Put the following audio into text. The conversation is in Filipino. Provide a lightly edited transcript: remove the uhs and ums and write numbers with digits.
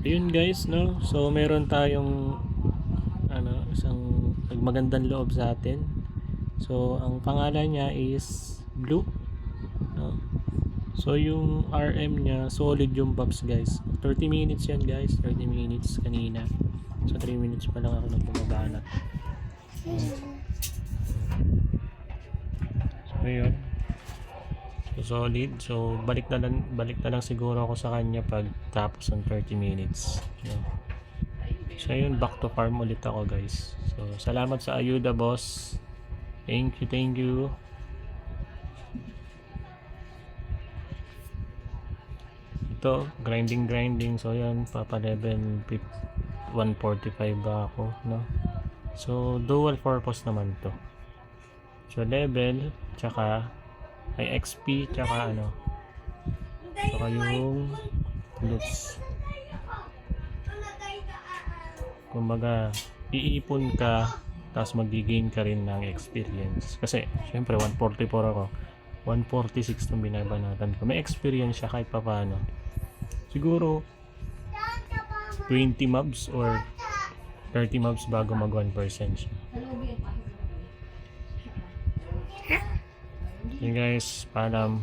Ayun guys, no? So meron tayong isang magandang loob sa atin. So ang pangalan niya is Blue, no? So yung RM niya, solid yung Pops guys. 30 minutes yan guys, 30 minutes kanina. So 3 minutes pa lang ako nagpumabana. So yun. So solid. So balik na lang siguro ako sa kanya pag tapos ng 30 minutes. No? So yun, back to farm ulit ako guys. So salamat sa ayuda boss. Thank you. Ito, grinding. So yan, papa level 145 ba ako, no? So dual purpose naman to. So level, tsaka ay XP, tsaka yung loots. Kumbaga, iipon ka tapos mag-gain ka rin ng experience. Kasi, syempre 144 ako. 146 itong binabanatan ko. May experience siya kahit pa paano. Siguro 20 mobs or 30 mobs bago mag 1% siya. Okay guys, paalam.